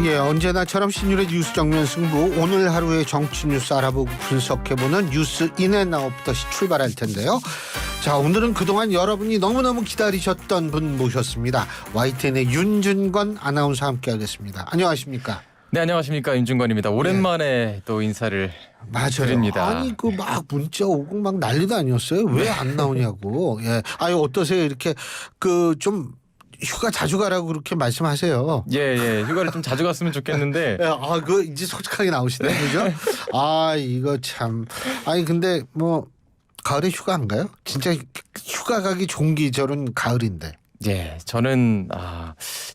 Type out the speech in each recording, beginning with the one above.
예, 언제나처럼 신율의 뉴스 정면 승부, 오늘 하루의 정치 뉴스 알아보고 분석해보는 뉴스 인앤아웃 다시 출발할 텐데요. 자, 오늘은 그동안 여러분이 너무너무 기다리셨던 분 모셨습니다. YTN의 윤준권 아나운서 함께하겠습니다. 안녕하십니까? 네, 안녕하십니까, 윤준권입니다. 오랜만에 또 인사를 드립니다. 아니 그 막 문자 오고 막 난리도 아니었어요. 왜 안 나오냐고. 예, 아유 어떠세요? 이렇게 그 좀 휴가 자주 가라고 그렇게 말씀하세요. 예, 휴가를 좀 자주 갔으면 좋겠는데. 예, 아, 그 이제 솔직하게 나오시네, 그죠? 아, 이거 참. 아니 근데 뭐 가을에 휴가 안 가요? 진짜 휴가 가기 좋은 계절은 가을인데. 예, 저는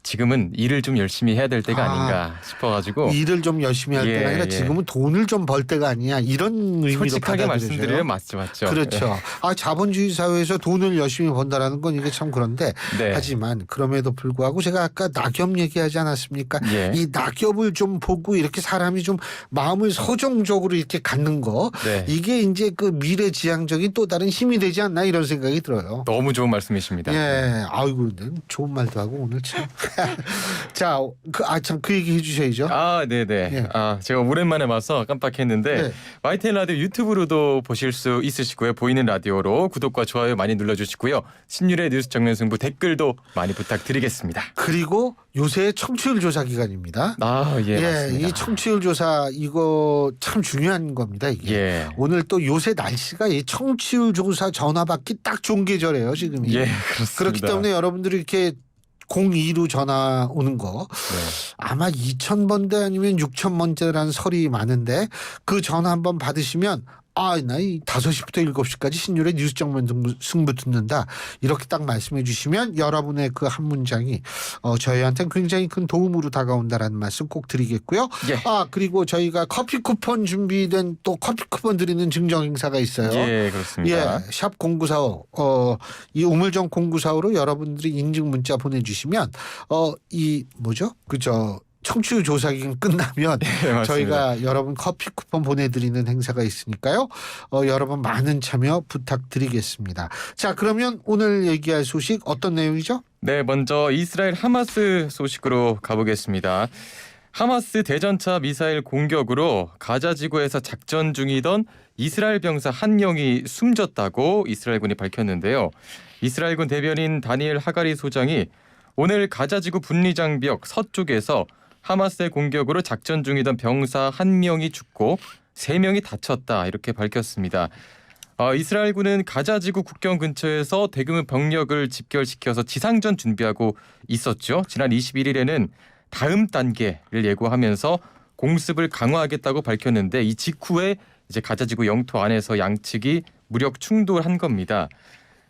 지금은 일을 좀 열심히 해야 될 때가 아닌가 싶어가지고. 일을 좀 열심히 할 때가 아니라 지금은 돈을 좀 벌 때가 아니야, 이런 의미로 솔직하게 말씀드리면 맞죠. 그렇죠. 예. 아, 자본주의 사회에서 돈을 열심히 번다라는 건 이게 참 그런데 네. 하지만 그럼에도 불구하고 제가 아까 낙엽 얘기하지 않았습니까? 예. 이 낙엽을 좀 보고 이렇게 사람이 좀 마음을 서정적으로 이렇게 갖는 거, 네. 이게 이제 그 미래지향적인 또 다른 힘이 되지 않나 이런 생각이 들어요. 너무 좋은 말씀이십니다. 예, 아이고 좋은 말도 하고 오늘 참. 자, 그 얘기 해주셔야죠. 네네. 예. 제가 오랜만에 와서 깜빡했는데 네. YTN 라디오 유튜브로도 보실 수 있으시고요. 보이는 라디오로 구독과 좋아요 많이 눌러주시고요. 신율의 뉴스 정면 승부 댓글도 많이 부탁드리겠습니다. 그리고 요새 청취율 조사 기간입니다. 예, 맞습니다. 이 청취율 조사 이거 참 중요한 겁니다. 이게 예. 오늘 또 요새 날씨가 이 청취율 조사 전화 받기 딱 좋은 계절이에요, 지금이. 예, 그렇습니다. 그렇기 때문에 여러분들이 이렇게 02로 전화 오는 거 아마 2,000번대 아니면 6,000번대라는 설이 많은데 그 전화 한번 받으시면 나 5시부터 7시까지 신율의 뉴스 정면 승부 듣는다, 이렇게 딱 말씀해 주시면 여러분의 그 한 문장이 저희한테는 굉장히 큰 도움으로 다가온다라는 말씀 꼭 드리겠고요. 예. 그리고 저희가 커피 쿠폰 준비된 또 커피 쿠폰 드리는 증정 행사가 있어요. 예, 그렇습니다. 예, 샵 0945 이 우물정 0945로 여러분들이 인증 문자 보내주시면 청취율 조사 기간 끝나면 맞습니다. 저희가 여러분 커피 쿠폰 보내드리는 행사가 있으니까요. 여러분 많은 참여 부탁드리겠습니다. 자, 그러면 오늘 얘기할 소식 어떤 내용이죠? 네, 먼저 이스라엘 하마스 소식으로 가보겠습니다. 하마스 대전차 미사일 공격으로 가자 지구에서 작전 중이던 이스라엘 병사 한 명이 숨졌다고 이스라엘군이 밝혔는데요. 이스라엘군 대변인 다니엘 하가리 소장이 오늘 가자 지구 분리장벽 서쪽에서 하마스의 공격으로 작전 중이던 병사 한 명이 죽고 3명이 다쳤다, 이렇게 밝혔습니다. 이스라엘군은 가자지구 국경 근처에서 대규모 병력을 집결시켜서 지상전 준비하고 있었죠. 지난 21일에는 다음 단계를 예고하면서 공습을 강화하겠다고 밝혔는데 이 직후에 이제 가자지구 영토 안에서 양측이 무력 충돌한 겁니다.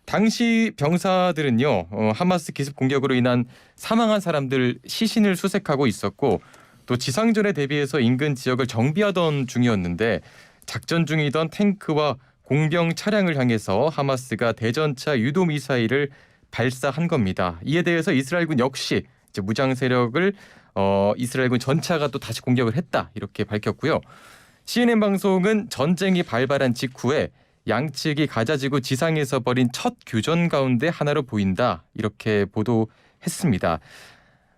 당시 병사들은요, 하마스 기습 공격으로 인한 사망한 사람들 시신을 수색하고 있었고 또 지상전에 대비해서 인근 지역을 정비하던 중이었는데 작전 중이던 탱크와 공병 차량을 향해서 하마스가 대전차 유도 미사일을 발사한 겁니다. 이에 대해서 이스라엘군 역시 이제 무장 세력을 이스라엘군 전차가 또 다시 공격을 했다, 이렇게 밝혔고요. CNN 방송은 전쟁이 발발한 직후에 양측이 가자지구 지상에서 벌인 첫 교전 가운데 하나로 보인다, 이렇게 보도했습니다.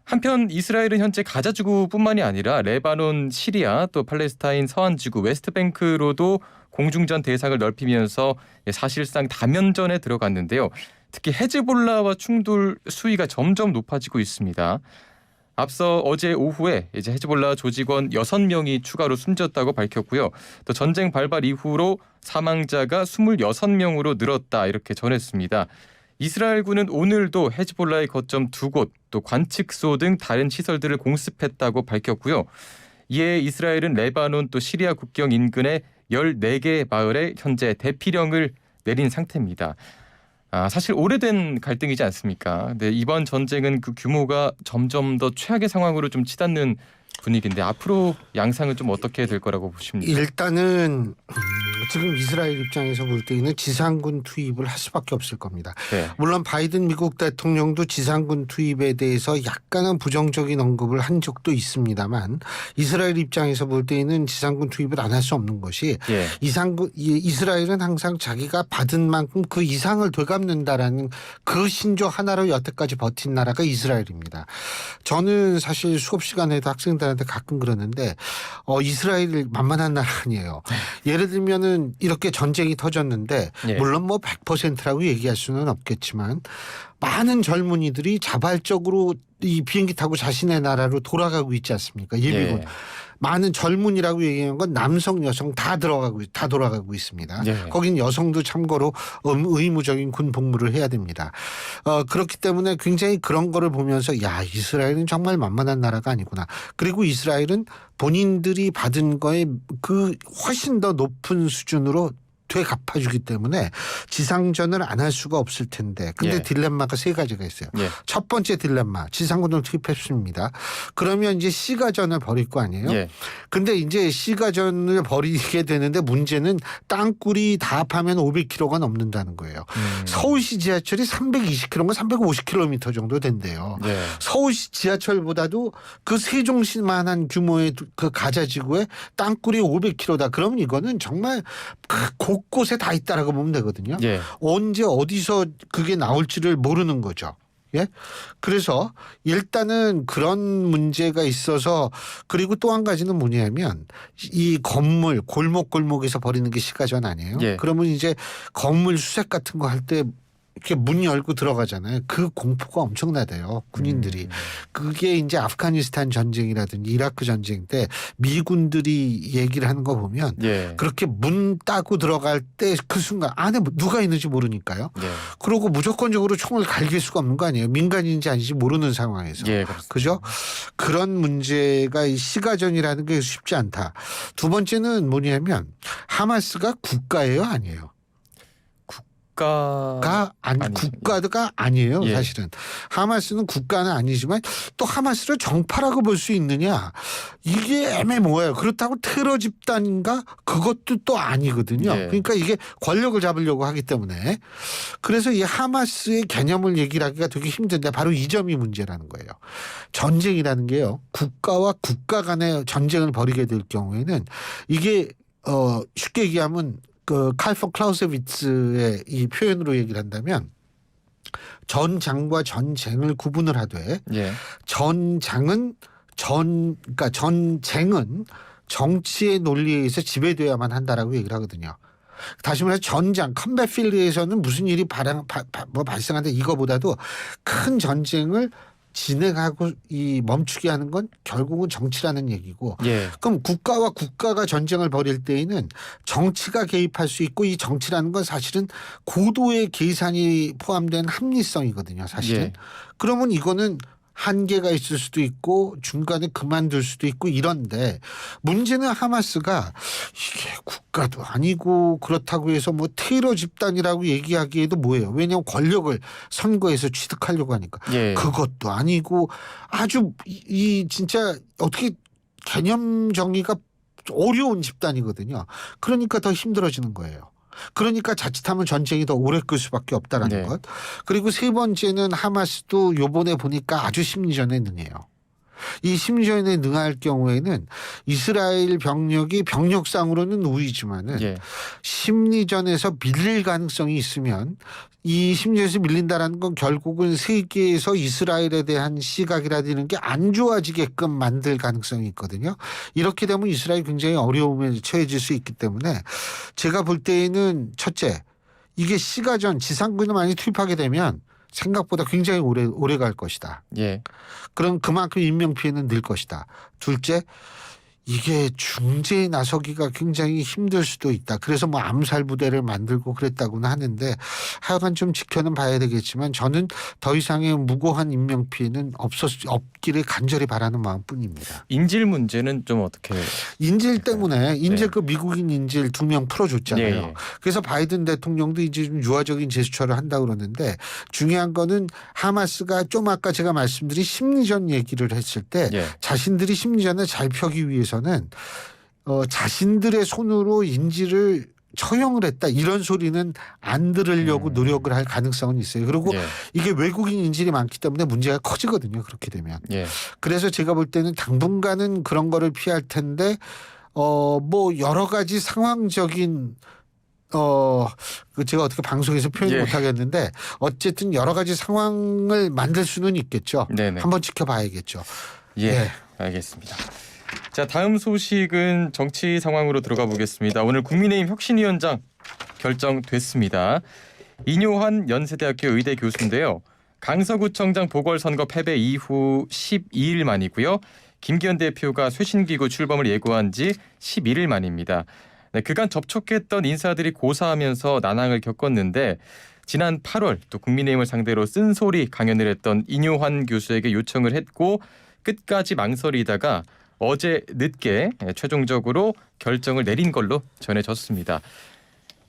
한편 이스라엘은 현재 가자지구뿐만이 아니라 레바논, 시리아, 또 팔레스타인 서안지구, 웨스트뱅크로도 공중전 대상을 넓히면서 사실상 다면전에 들어갔는데요. 특히 헤즈볼라와 충돌 수위가 점점 높아지고 있습니다. 앞서 어제 오후에 이제 헤즈볼라 조직원 6명이 추가로 숨졌다고 밝혔고요. 또 전쟁 발발 이후로 사망자가 26명으로 늘었다, 이렇게 전했습니다. 이스라엘군은 오늘도 헤즈볼라의 거점 2곳, 또 관측소 등 다른 시설들을 공습했다고 밝혔고요. 이에 이스라엘은 레바논 또 시리아 국경 인근의 14개 마을에 현재 대피령을 내린 상태입니다. 사실 오래된 갈등이지 않습니까? 근데 이번 전쟁은 그 규모가 점점 더 최악의 상황으로 좀 치닫는 분위기인데 앞으로 양상은 좀 어떻게 될 거라고 보십니까? 일단은 지금 이스라엘 입장에서 볼 때는 지상군 투입을 할 수밖에 없을 겁니다. 네. 물론 바이든 미국 대통령도 지상군 투입에 대해서 약간은 부정적인 언급을 한 적도 있습니다만 이스라엘 입장에서 볼 때는 지상군 투입을 안 할 수 없는 것이 예. 이스라엘은 항상 자기가 받은 만큼 그 이상을 되갚는다라는 그 신조 하나로 여태까지 버틴 나라가 이스라엘입니다. 저는 사실 수업 시간에도 학생들한테 가끔 그러는데 이스라엘 만만한 나라 아니에요. 예를 들면은 이렇게 전쟁이 터졌는데 예. 물론 뭐 100%라고 얘기할 수는 없겠지만 많은 젊은이들이 자발적으로 이 비행기 타고 자신의 나라로 돌아가고 있지 않습니까? 예비군. 예. 많은 젊은이라고 얘기하는 건 남성, 여성 다 돌아가고 있습니다. 예. 거긴 여성도 참고로 의무적인 군 복무를 해야 됩니다. 그렇기 때문에 굉장히 그런 거를 보면서 야, 이스라엘은 정말 만만한 나라가 아니구나. 그리고 이스라엘은 본인들이 받은 거에 그 훨씬 더 높은 수준으로 되갚아주기 때문에 지상전을 안 할 수가 없을 텐데 근데 예. 딜레마가 세 가지가 있어요. 예. 첫 번째 딜레마 지상군을 투입했습니다. 그러면 이제 C가전을 벌일 거 아니에요. 예. 근데 이제 C가전을 벌이게 되는데 문제는 땅굴이 다 합하면 500km가 넘는다는 거예요. 서울시 지하철이 320km인가 350km 정도 된대요. 예. 서울시 지하철보다도 그 세종시만한 규모의 그 가자지구에 땅굴이 500km다. 그러면 이거는 정말 곳곳에 다 있다라고 보면 되거든요. 예. 언제 어디서 그게 나올지를 모르는 거죠. 예. 그래서 일단은 그런 문제가 있어서 그리고 또 한 가지는 뭐냐면 이 건물 골목골목에서 버리는 게 시가전 아니에요. 예. 그러면 이제 건물 수색 같은 거 할 때 이렇게 문 열고 들어가잖아요. 그 공포가 엄청나대요. 군인들이. 그게 이제 아프가니스탄 전쟁이라든지 이라크 전쟁 때 미군들이 얘기를 하는 거 보면 예. 그렇게 문 따고 들어갈 때 그 순간 안에 누가 있는지 모르니까요. 예. 그러고 무조건적으로 총을 갈길 수가 없는 거 아니에요. 민간인지 아닌지 모르는 상황에서. 예. 그렇습니다. 그죠? 그런 문제가 이 시가전이라는 게 쉽지 않다. 두 번째는 뭐냐면 하마스가 국가예요, 아니에요? 국가가 아니에요. 예. 사실은 하마스는 국가는 아니지만 또 하마스를 정파라고 볼 수 있느냐 이게 애매모호해요. 그렇다고 테러 집단인가 그것도 또 아니거든요. 예. 그러니까 이게 권력을 잡으려고 하기 때문에 그래서 이 하마스의 개념을 얘기를 하기가 되게 힘든데 바로 이 점이 문제라는 거예요. 전쟁이라는 게요. 국가와 국가 간의 전쟁을 벌이게 될 경우에는 이게 쉽게 얘기하면 그 칼폰 클라우세비츠의 이 표현으로 얘기를 한다면 전장과 전쟁을 구분을 하되 예. 전쟁은 정치의 논리에 의해서 지배되어야만 한다라고 얘기를 하거든요. 다시 말해서 전장 컴뱃 필드에서는 무슨 일이 발생하는데 이거보다도 큰 전쟁을 진행하고 이 멈추게 하는 건 결국은 정치라는 얘기고 예. 그럼 국가와 국가가 전쟁을 벌일 때에는 정치가 개입할 수 있고 이 정치라는 건 사실은 고도의 계산이 포함된 합리성이거든요. 사실은. 예. 그러면 이거는 한계가 있을 수도 있고 중간에 그만둘 수도 있고 이런데 문제는 하마스가 이게 국가도 아니고 그렇다고 해서 뭐 테러 집단이라고 얘기하기에도 뭐예요. 왜냐하면 권력을 선거에서 취득하려고 하니까. 예. 그것도 아니고 아주 이 진짜 어떻게 개념 정의가 어려운 집단이거든요. 그러니까 더 힘들어지는 거예요. 그러니까 자칫하면 전쟁이 더 오래 끌 수밖에 없다라는 네. 것. 그리고 세 번째는 하마스도 요번에 보니까 아주 심리전에 능해요. 이 심리전에 능할 경우에는 이스라엘 병력이 병력상으로는 우위지만은 예. 심리전에서 밀릴 가능성이 있으면 이 심리전에서 밀린다라는 건 결국은 세계에서 이스라엘에 대한 시각이라든지 이런 게 안 좋아지게끔 만들 가능성이 있거든요. 이렇게 되면 이스라엘이 굉장히 어려움에 처해질 수 있기 때문에 제가 볼 때에는 첫째 이게 시가전 지상군을 많이 투입하게 되면 생각보다 굉장히 오래 갈 것이다. 예. 그럼 그만큼 인명피해는 늘 것이다. 둘째 이게 중재에 나서기가 굉장히 힘들 수도 있다. 그래서 뭐 암살 부대를 만들고 그랬다고는 하는데 하여간 좀 지켜는 봐야 되겠지만 저는 더 이상의 무고한 인명피해는 없기를 간절히 바라는 마음뿐입니다. 인질 문제는 좀 어떻게? 인질 때문에 네. 그 미국인 인질 2명 풀어줬잖아요. 예. 그래서 바이든 대통령도 이제 좀 유화적인 제스처를 한다고 그러는데 중요한 거는 하마스가 좀 아까 제가 말씀드린 심리전 얘기를 했을 때 예. 자신들이 심리전을 잘 펴기 위해서는 자신들의 손으로 인질을 처형을 했다 이런 소리는 안 들으려고 노력을 할 가능성은 있어요. 그리고 예. 이게 외국인 인질이 많기 때문에 문제가 커지거든요. 그렇게 되면. 예. 그래서 제가 볼 때는 당분간은 그런 거를 피할 텐데 뭐 여러 가지 상황적인 그 제가 어떻게 방송에서 표현 예. 못 하겠는데 어쨌든 여러 가지 상황을 만들 수는 있겠죠. 네네. 한번 지켜봐야겠죠. 예. 예. 알겠습니다. 자, 다음 소식은 정치 상황으로 들어가 보겠습니다. 오늘 국민의힘 혁신위원장 결정됐습니다. 인효한 연세대학교 의대 교수인데요. 강서구청장 보궐선거 패배 이후 12일 만이고요. 김기현 대표가 쇄신기구 출범을 예고한 지 11일 만입니다. 네, 그간 접촉했던 인사들이 고사하면서 난항을 겪었는데 지난 8월 또 국민의힘을 상대로 쓴소리 강연을 했던 인효한 교수에게 요청을 했고 끝까지 망설이다가 어제 늦게 최종적으로 결정을 내린 걸로 전해졌습니다.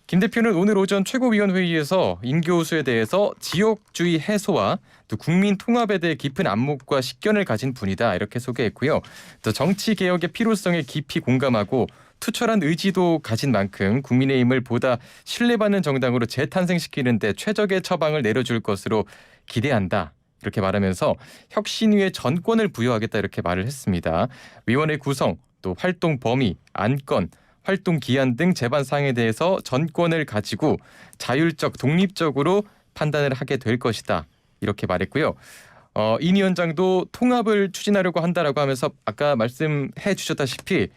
김 대표는 오늘 오전 최고위원회의에서 인 교수에 대해서 지역주의 해소와 또 국민 통합에 대해 깊은 안목과 식견을 가진 분이다 이렇게 소개했고요. 또 정치 개혁의 필요성에 깊이 공감하고 투철한 의지도 가진 만큼 국민의힘을 보다 신뢰받는 정당으로 재탄생시키는 데 최적의 처방을 내려줄 것으로 기대한다. 이렇게 말하면서 혁신위에 전권을 부여하겠다 이렇게 말을 했습니다. 위원회 구성, 또 활동 범위, 안건, 활동 기한 등 재반 사항에 대해서 전권을 가지고 자율적, 독립적으로 판단을 하게 될 것이다. 이렇게 말했고요. 인 위원장도 통합을 추진하려고 한다라고 하면서 아까 말씀해 주셨다시피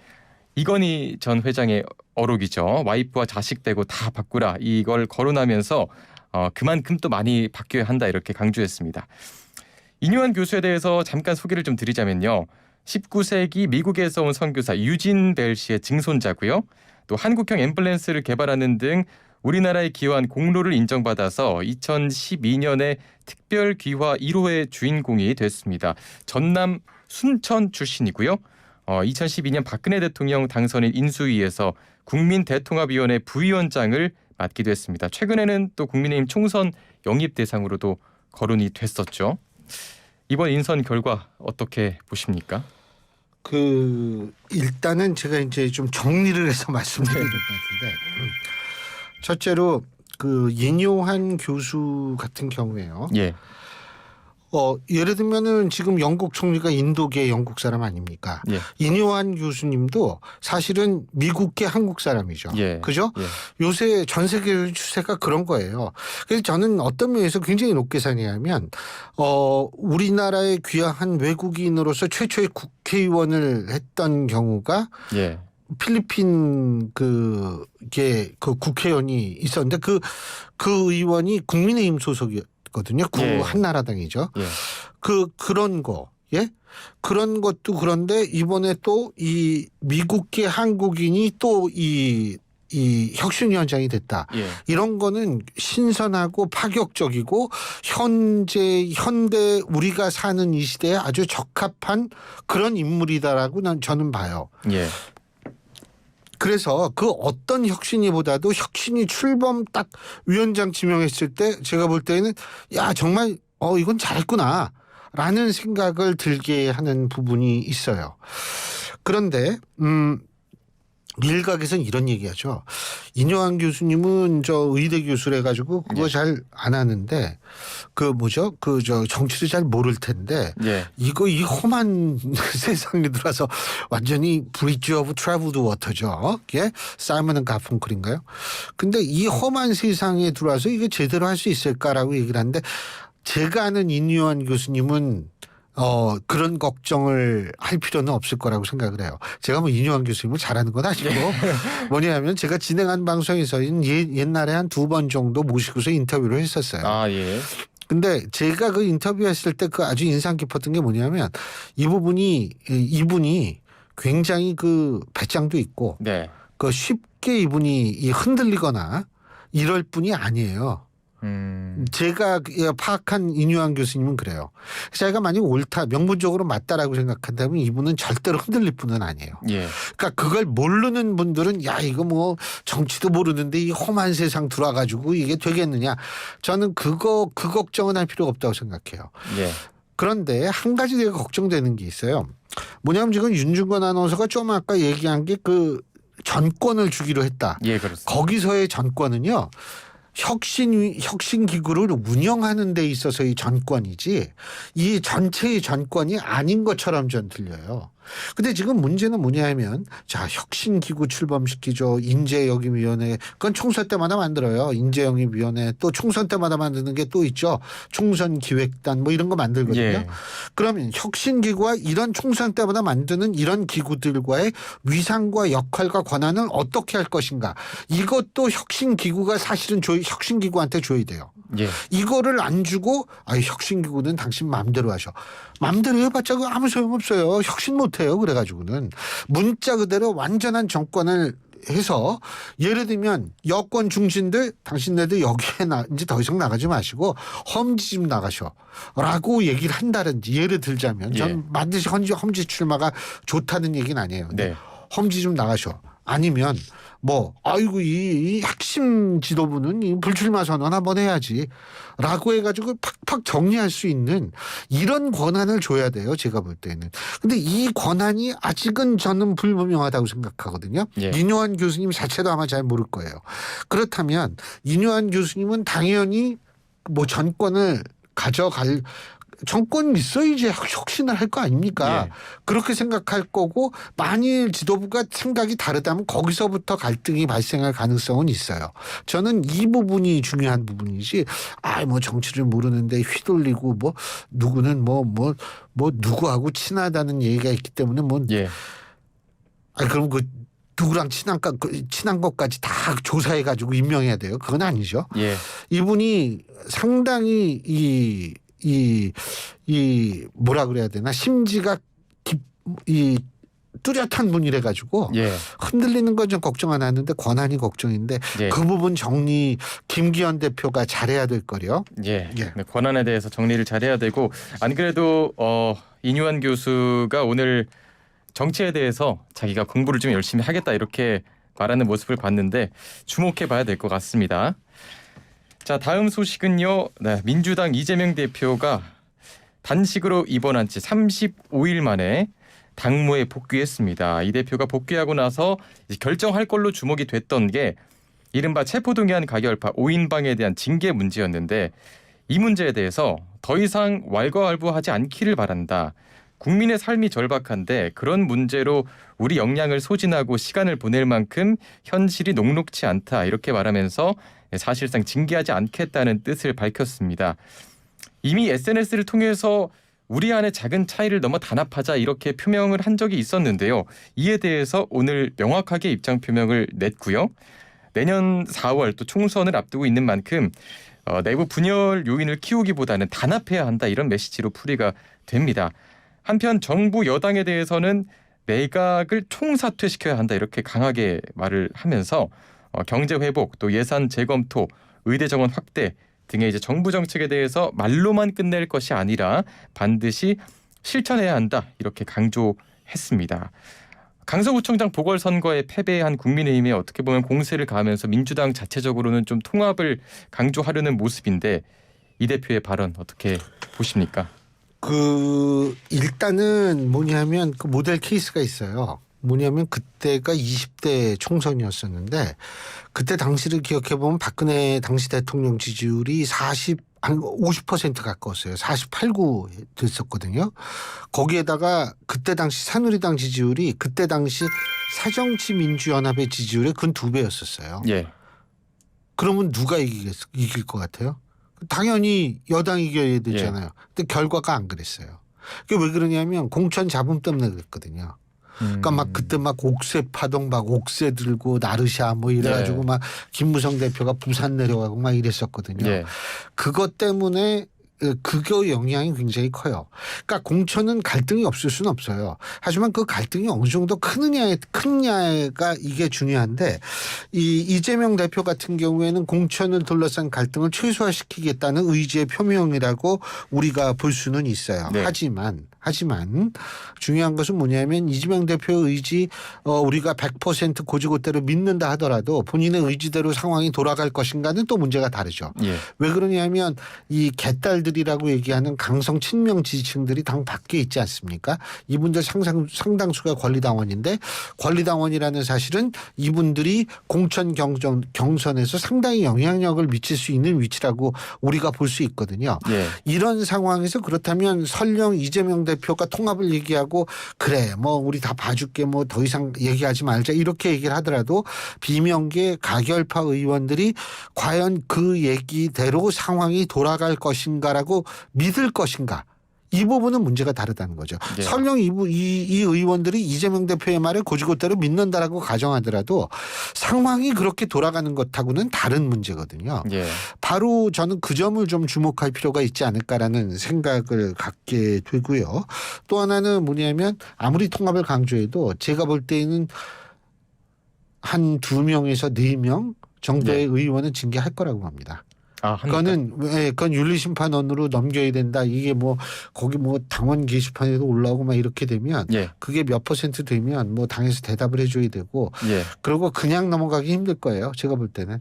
이건희 전 회장의 어록이죠. 와이프와 자식 빼고 다 바꾸라. 이걸 거론하면서 그만큼 또 많이 바뀌어야 한다 이렇게 강조했습니다. 인효한 교수에 대해서 잠깐 소개를 좀 드리자면요. 19세기 미국에서 온 선교사 유진 벨 씨의 증손자고요. 또 한국형 앰뷸런스를 개발하는 등 우리나라에 기여한 공로를 인정받아서 2012년에 특별 귀화 1호의 주인공이 됐습니다. 전남 순천 출신이고요. 2012년 박근혜 대통령 당선인 인수위에서 국민대통합위원회 부위원장을 맡기도 했습니다. 최근에는 또 국민의힘 총선 영입 대상으로도 거론이 됐었죠. 이번 인선 결과 어떻게 보십니까? 일단은 제가 이제 좀 정리를 해서 말씀드려야 될 것 같은데 첫째로 인효한 교수 같은 경우에요. 예. 예를 들면은 지금 영국 총리가 인도계 영국 사람 아닙니까? 예. 인효한 교수님도 사실은 미국계 한국 사람이죠. 예. 그죠? 예. 요새 전 세계 추세가 그런 거예요. 그래서 저는 어떤 면에서 굉장히 높게 생각하면 우리나라에 귀화한 외국인으로서 최초의 국회의원을 했던 경우가 예. 필리핀 그 국회의원이 있었는데 그 의원이 국민의힘 소속이거든요. 예. 한나라당이죠. 예. 그런 거. 예? 그런 것도 그런데 이번에 또 이 미국계 한국인이 또 이 혁신위원장이 됐다. 예. 이런 거는 신선하고 파격적이고 현대 우리가 사는 이 시대에 아주 적합한 그런 인물이다라고 저는 봐요. 예. 그래서 그 어떤 혁신위보다도 혁신위 출범 딱 위원장 지명했을 때 제가 볼 때는 야 정말 이건 잘했구나 라는 생각을 들게 하는 부분이 있어요. 그런데 일각에서는 이런 얘기하죠. 인효한 교수님은 저 의대 교수를 해가지고 그거 잘 안 하는데 정치도 잘 모를 텐데 예. 이 험한 세상에 들어와서 완전히 브리지 오브 트래블드 워터죠. 예? 사이먼 앤 가펑클인가요? 근데 이 험한 세상에 들어와서 이게 제대로 할 수 있을까라고 얘기를 하는데 제가 아는 인효한 교수님은 그런 걱정을 할 필요는 없을 거라고 생각을 해요. 제가 뭐 인효한 교수님을 잘하는 건 아니고 뭐냐면 제가 진행한 방송에서는 옛날에 한 2번 정도 모시고서 인터뷰를 했었어요. 아, 예. 근데 제가 그 인터뷰했을 때 그 아주 인상 깊었던 게 뭐냐면 이분이 굉장히 그 배짱도 있고 네. 쉽게 이분이 흔들리거나 이럴 분이 아니에요. 제가 파악한 인효한 교수님은 그래요. 자기가 만약 옳다, 명분적으로 맞다라고 생각한다면 이분은 절대로 흔들릴 분은 아니에요. 예. 그러니까 그걸 모르는 분들은 야 이거 뭐 정치도 모르는데 이 험한 세상 들어와가지고 이게 되겠느냐. 저는 그 걱정은 할 필요가 없다고 생각해요. 예. 그런데 한 가지 내가 걱정되는 게 있어요. 뭐냐면 지금 윤중권 아나운서가 좀 아까 얘기한 게 전권을 주기로 했다. 예, 그렇습니다. 거기서의 전권은요. 혁신 기구를 운영하는 데 있어서의 전권이지 이 전체의 전권이 아닌 것처럼 전 들려요. 근데 지금 문제는 뭐냐면 자 혁신기구 출범시키죠. 인재영입위원회 그건 총선 때마다 만들어요. 인재영입위원회 또 총선 때마다 만드는 게 또 있죠. 총선기획단 뭐 이런 거 만들거든요. 예. 그러면 혁신기구와 이런 총선 때마다 만드는 이런 기구들과의 위상과 역할과 권한을 어떻게 할 것인가. 이것도 혁신기구가 사실은 혁신기구한테 줘야 돼요. 예. 이거를 안 주고 혁신기구는 당신 마음대로 하셔. 마음대로 해봤자 아무 소용없어요. 혁신 못해요. 그래가지고는 문자 그대로 완전한 정권을 해서 예를 들면 여권 중진들 당신네들 여기에 이제 더 이상 나가지 마시고 험지 좀 나가셔라고 얘기를 한다든지 예를 들자면 전 반드시 험지 출마가 좋다는 얘기는 아니에요. 네. 험지 좀 나가셔. 아니면 이 핵심 지도부는 이 불출마 선언 한번 해야지라고 해가지고 팍팍 정리할 수 있는 이런 권한을 줘야 돼요. 제가 볼 때는. 근데 이 권한이 아직은 저는 불분명하다고 생각하거든요. 예. 윤여한 교수님 자체도 아마 잘 모를 거예요. 그렇다면 윤여한 교수님은 당연히 전권을 가져갈 정권이 있어야지 혁신을 할 거 아닙니까? 예. 그렇게 생각할 거고 만일 지도부가 생각이 다르다면 거기서부터 갈등이 발생할 가능성은 있어요. 저는 이 부분이 중요한 부분이지 정치를 모르는데 휘둘리고 누구는 누구하고 친하다는 얘기가 있기 때문에 예. 그럼 누구랑 친한 것까지 다 조사해가지고 임명해야 돼요. 그건 아니죠. 예. 이분이 상당히 뭐라 그래야 되나 심지가 뚜렷한 분이래 가지고 예. 흔들리는 건 좀 걱정 안 하는데 권한이 걱정인데 예. 그 부분 정리 김기현 대표가 잘해야 될 거요. 예. 예. 네, 권한에 대해서 정리를 잘해야 되고 안 그래도 이뉴한 교수가 오늘 정치에 대해서 자기가 공부를 좀 열심히 하겠다 이렇게 말하는 모습을 봤는데 주목해 봐야 될 것 같습니다. 자, 다음 소식은요. 네, 민주당 이재명 대표가 단식으로 입원한 지 35일 만에 당무에 복귀했습니다. 이 대표가 복귀하고 나서 결정할 걸로 주목이 됐던 게 이른바 체포동의안 가결파 5인방에 대한 징계 문제였는데 이 문제에 대해서 더 이상 왈가왈부하지 않기를 바란다. 국민의 삶이 절박한데 그런 문제로 우리 역량을 소진하고 시간을 보낼 만큼 현실이 녹록지 않다. 이렇게 말하면서 사실상 징계하지 않겠다는 뜻을 밝혔습니다. 이미 SNS를 통해서 우리 안의 작은 차이를 넘어 단합하자 이렇게 표명을 한 적이 있었는데요. 이에 대해서 오늘 명확하게 입장 표명을 냈고요. 내년 4월 또 총선을 앞두고 있는 만큼 내부 분열 요인을 키우기보다는 단합해야 한다 이런 메시지로 풀이가 됩니다. 한편 정부 여당에 대해서는 내각을 총사퇴시켜야 한다 이렇게 강하게 말을 하면서 경제 회복 또 예산 재검토 의대 정원 확대 등의 이제 정부 정책에 대해서 말로만 끝낼 것이 아니라 반드시 실천해야 한다 이렇게 강조했습니다. 강서구청장 보궐선거에 패배한 국민의힘에 어떻게 보면 공세를 가하면서 민주당 자체적으로는 좀 통합을 강조하려는 모습인데 이 대표의 발언 어떻게 보십니까? 일단은 뭐냐면 그 모델 케이스가 있어요. 뭐냐면 그때가 20대 총선이었었는데 그때 당시를 기억해 보면 박근혜 당시 대통령 지지율이 50% 가까웠어요. 48, 9 됐었거든요. 거기에다가 그때 당시 새누리당 지지율이 그때 당시 새정치민주연합의 지지율의 근 2배였었어요. 예. 그러면 누가 이길 것 같아요? 당연히 여당이 이겨야 되잖아요. 근데 결과가 안 그랬어요. 그게 왜 그러냐면 공천 잡음 때문에 그랬거든요. 그러니까 그때 옥새 파동 옥새 들고 나르샤 이래가지고 김무성 대표가 부산 내려가고 이랬었거든요. 예. 그것 때문에 그거 영향이 굉장히 커요. 그러니까 공천은 갈등이 없을 수는 없어요. 하지만 그 갈등이 어느 정도 크느냐가 이게 중요한데 이재명 대표 같은 경우에는 공천을 둘러싼 갈등을 최소화시키겠다는 의지의 표명이라고 우리가 볼 수는 있어요. 네. 하지만 하지만 중요한 것은 뭐냐면 이재명 대표의 의지 우리가 100% 고지고대로 믿는다 하더라도 본인의 의지대로 상황이 돌아갈 것인가는 또 문제가 다르죠. 예. 왜 그러냐면 이 개딸들이라고 얘기하는 강성 친명 지지층들이 당 밖에 있지 않습니까? 이분들 상당수가 권리당원인데 권리당원이라는 사실은 이분들이 공천 경선에서 상당히 영향력을 미칠 수 있는 위치라고 우리가 볼 수 있거든요. 예. 이런 상황에서 그렇다면 설령 이재명 대표가 통합을 얘기하고 그래 뭐 우리 다 봐줄게 뭐 더 이상 얘기하지 말자 이렇게 얘기를 하더라도 비명계 가결파 의원들이 과연 그 얘기대로 상황이 돌아갈 것인가라고 믿을 것인가. 이 부분은 문제가 다르다는 거죠. 예. 설령 이 의원들이 이재명 대표의 말을 고지고대로 믿는다라고 가정하더라도 상황이 그렇게 돌아가는 것하고는 다른 문제거든요. 예. 바로 저는 그 점을 좀 주목할 필요가 있지 않을까라는 생각을 갖게 되고요. 또 하나는 뭐냐면 아무리 통합을 강조해도 제가 볼 때는 한 2명에서 4명 정도의 의원은 징계할 거라고 합니다. 아, 그건 윤리심판원으로 넘겨야 된다. 이게 뭐 거기 뭐 당원 게시판에도 올라오고 막 이렇게 되면 예. 그게 몇 % 되면 뭐 당에서 대답을 해줘야 되고 예. 그리고 그냥 넘어가기 힘들 거예요. 제가 볼 때는.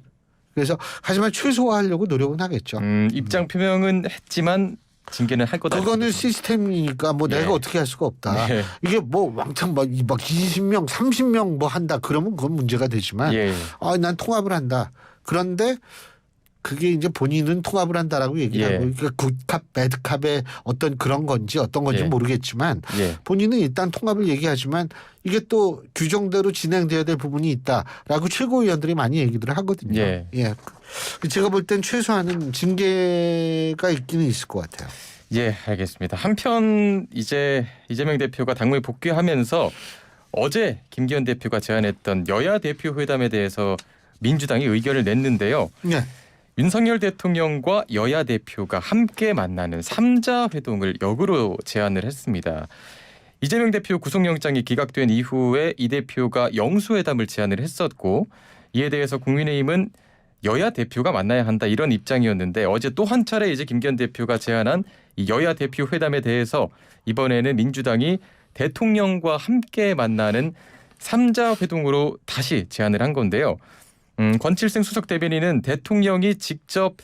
그래서 하지만 최소화하려고 노력은 하겠죠. 입장 표명은 했지만 징계는 할 거다. 그거는 시스템이니까 뭐 예. 내가 어떻게 할 수가 없다. 네. 이게 뭐 왕창 막 20명, 30명 뭐 한다. 그러면 그건 문제가 되지만 예. 난 통합을 한다. 그런데 그게 이제 본인은 통합을 한다라고 얘기를 예. 하고 그러니까 굿캅, 배드캅의 어떤 그런 건지 어떤 건지 예. 모르겠지만 예. 본인은 일단 통합을 얘기하지만 이게 또 규정대로 진행돼야 될 부분이 있다라고 최고위원들이 많이 얘기를 하거든요. 예. 제가 볼 땐 최소한은 징계가 있기는 있을 것 같아요. 예, 알겠습니다. 한편 이제 이재명 대표가 당무에 복귀하면서 어제 김기현 대표가 제안했던 여야 대표 회담에 대해서 민주당이 의견을 냈는데요. 네. 윤석열 대통령과 여야 대표가 함께 만나는 3자 회동을 역으로 제안을 했습니다. 이재명 대표 구속영장이 기각된 이후에 이 대표가 영수회담을 제안을 했었고 이에 대해서 국민의힘은 여야 대표가 만나야 한다 이런 입장이었는데 어제 또 한 차례 이제 김기현 대표가 제안한 이 여야 대표 회담에 대해서 이번에는 민주당이 대통령과 함께 만나는 3자 회동으로 다시 제안을 한 건데요. 권칠승 수석 대변인은 대통령이 직접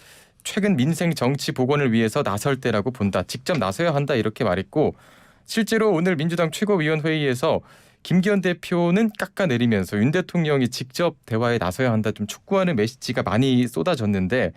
최근 민생 정치 복원을 위해서 나설 때라고 본다. 직접 나서야 한다 이렇게 말했고 실제로 오늘 민주당 최고위원회의에서 김기현 대표는 깎아내리면서 윤 대통령이 직접 대화에 나서야 한다 좀 촉구하는 메시지가 많이 쏟아졌는데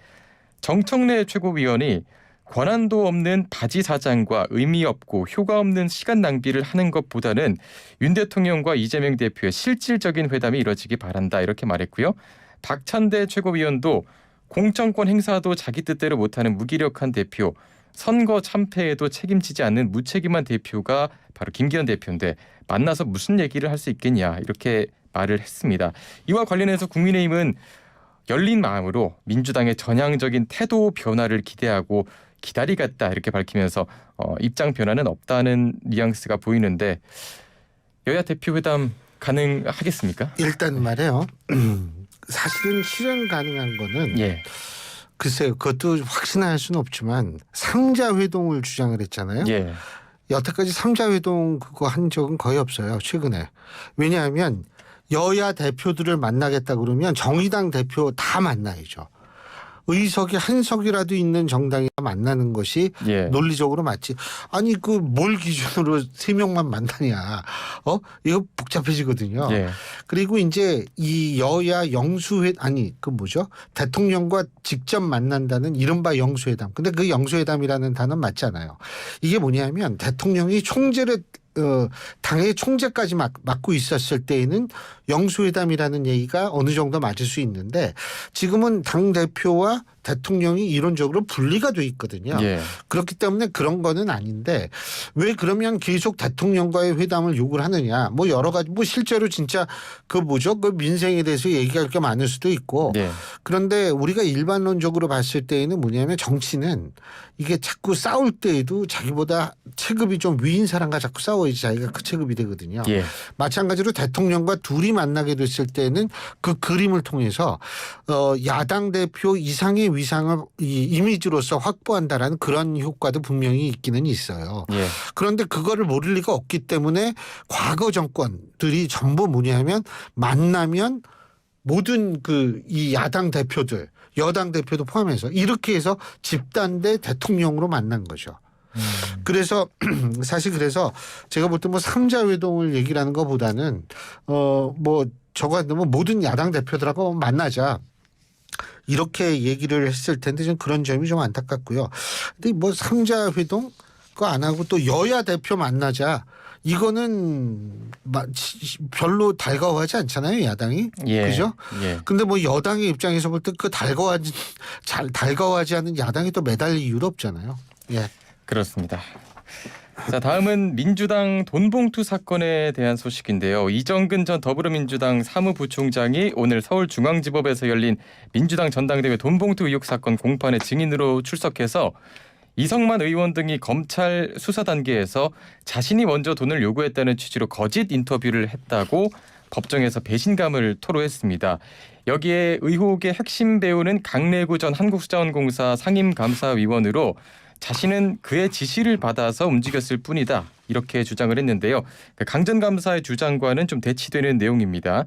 정청래 최고위원이 권한도 없는 바지 사장과 의미 없고 효과 없는 시간 낭비를 하는 것보다는 윤 대통령과 이재명 대표의 실질적인 회담이 이뤄지기 바란다 이렇게 말했고요. 박찬대 최고위원도 공천권 행사도 자기 뜻대로 못하는 무기력한 대표, 선거 참패에도 책임지지 않는 무책임한 대표가 바로 김기현 대표인데 만나서 무슨 얘기를 할 수 있겠냐 이렇게 말을 했습니다. 이와 관련해서 국민의힘은 열린 마음으로 민주당의 전향적인 태도 변화를 기대하고 기다리겠다 이렇게 밝히면서 입장 변화는 없다는 뉘앙스가 보이는데 여야 대표 회담 가능하겠습니까? 일단 말이에요. 사실은 실현 가능한 거는 예. 글쎄요. 그것도 확신할 수는 없지만 3자 회동을 주장을 했잖아요. 예. 여태까지 3자 회동 그거 한 적은 거의 없어요. 최근에. 왜냐하면 여야 대표들을 만나겠다 그러면 정의당 대표 다 만나야죠. 의석이 한 석이라도 있는 정당이 만나는 것이 예. 논리적으로 맞지. 아니 그 뭘 기준으로 3명만 만나냐. 이거 복잡해지거든요. 예. 그리고 이제 이 여야 영수회 아니 그 뭐죠? 대통령과 직접 만난다는 이른바 영수회담. 근데 그 영수회담이라는 단어는 맞지 않아요. 이게 뭐냐면 대통령이 총재를 당의 총재까지 맡고 있었을 때에는 영수회담이라는 얘기가 어느 정도 맞을 수 있는데 지금은 당대표와 대통령이 이론적으로 분리가 돼 있거든요. 예. 그렇기 때문에 그런 거는 아닌데 왜 그러면 계속 대통령과의 회담을 요구를 하느냐. 뭐 여러 가지 뭐 실제로 진짜 그 뭐죠. 그 민생에 대해서 얘기할 게 많을 수도 있고 예. 그런데 우리가 일반론적으로 봤을 때에는 뭐냐면 정치는 이게 자꾸 싸울 때에도 자기보다 체급이 좀 위인 사람과 자꾸 싸워야지 자기가 그 체급이 되거든요. 예. 마찬가지로 대통령과 둘이 만나게 됐을 때는 그 그림을 통해서 야당 대표 이상의 위상을 이 이미지로서 확보한다라는 그런 효과도 분명히 있기는 있어요. 예. 그런데 그거를 모를 리가 없기 때문에 과거 정권들이 전부 뭐냐면 만나면 모든 그 이 야당 대표들, 여당 대표도 포함해서 이렇게 해서 집단 대 대통령으로 만난 거죠. 그래서 사실 그래서 제가 볼 때 뭐 삼자 회동을 얘기를 하는 것보다는 뭐 저거 한다면 모든 야당 대표들하고 만나자. 이렇게 얘기를 했을 텐데 좀 그런 점이 좀 안타깝고요. 근데 뭐 삼자 회동 그거 안 하고 또 여야 대표 만나자. 이거는 별로 달가워하지 않잖아요, 야당이. 예. 그죠? 예. 근데 뭐 여당의 입장에서 볼 때 그 달가워하지 않는 야당이 또 매달릴 이유도 없잖아요. 예. 그렇습니다. 자, 다음은 민주당 돈봉투 사건에 대한 소식인데요. 이정근 전 더불어민주당 사무부총장이 오늘 서울중앙지법에서 열린 민주당 전당대회 돈봉투 의혹 사건 공판의 증인으로 출석해서 이성만 의원 등이 검찰 수사 단계에서 자신이 먼저 돈을 요구했다는 취지로 거짓 인터뷰를 했다고 법정에서 배신감을 토로했습니다. 여기에 의혹의 핵심 배우는 강래구 전 한국수자원공사 상임감사위원으로 자신은 그의 지시를 받아서 움직였을 뿐이다. 이렇게 주장을 했는데요. 강 전 감사의 주장과는 좀 대치되는 내용입니다.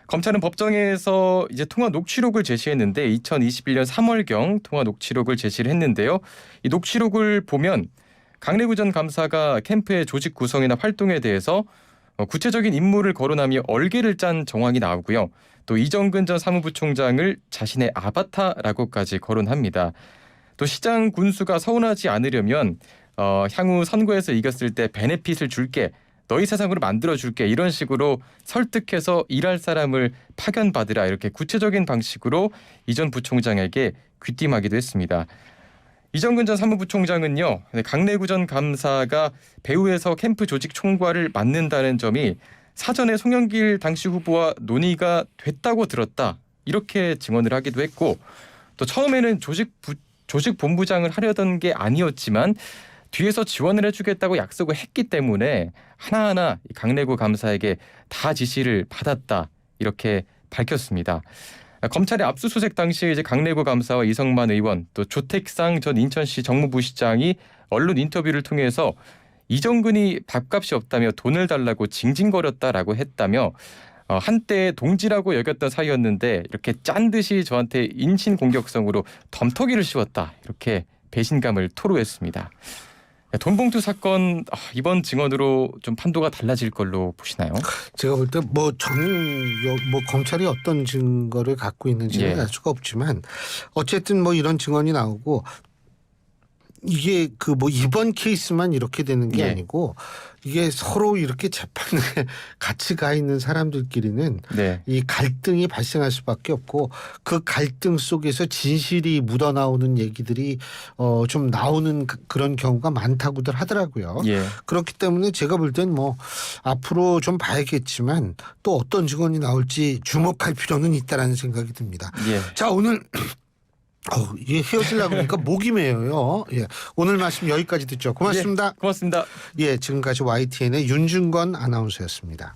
검찰은 법정에서 이제 통화 녹취록을 제시했는데 2021년 3월경 통화 녹취록을 제시를 했는데요. 이 녹취록을 보면 강래구 전 감사가 캠프의 조직 구성이나 활동에 대해서 구체적인 임무를 거론하며 얼개를 짠 정황이 나오고요. 또 이정근 전 사무부총장을 자신의 아바타라고까지 거론합니다. 또 시장 군수가 서운하지 않으려면 향후 선거에서 이겼을 때 베네핏을 줄게, 너희 세상으로 만들어줄게 이런 식으로 설득해서 일할 사람을 파견받으라 이렇게 구체적인 방식으로 이 전 부총장에게 귀띔하기도 했습니다. 이정근 전 사무부총장은요. 강래구 전 감사가 배후에서 캠프 조직 총괄을 맡는다는 점이 사전에 송영길 당시 후보와 논의가 됐다고 들었다. 이렇게 증언을 하기도 했고 또 처음에는 조직 본부장을 하려던 게 아니었지만 뒤에서 지원을 해주겠다고 약속을 했기 때문에 하나하나 강래구 감사에게 다 지시를 받았다 이렇게 밝혔습니다. 검찰의 압수수색 당시에 이제 강래구 감사와 이성만 의원 또 조택상 전 인천시 정무부시장이 언론 인터뷰를 통해서 이정근이 밥값이 없다며 돈을 달라고 징징거렸다라고 했다며 한때 동지라고 여겼던 사이였는데 이렇게 짠 듯이 저한테 인신공격성으로 덤터기를 씌웠다 이렇게 배신감을 토로했습니다. 돈봉투 사건 이번 증언으로 좀 판도가 달라질 걸로 보시나요? 제가 볼 때 뭐 검찰이 어떤 증거를 갖고 있는지는 알 수가 없지만 어쨌든 뭐 이런 증언이 나오고 이게 그 뭐 이번 케이스만 이렇게 되는 게 아니고 이게 서로 이렇게 재판에 같이 가 있는 사람들끼리는 이 갈등이 발생할 수밖에 없고 그 갈등 속에서 진실이 묻어나오는 얘기들이 좀 나오는 그런 경우가 많다고들 하더라고요. 그렇기 때문에 제가 볼 땐 뭐 앞으로 좀 봐야겠지만 또 어떤 증언이 나올지 주목할 필요는 있다라는 생각이 듭니다. 자, 오늘 이게 헤어지려고 하니까 목이 메어요. 예. 오늘 말씀 여기까지 듣죠. 고맙습니다. 고맙습니다. 예, 지금까지 YTN의 윤준건 아나운서였습니다.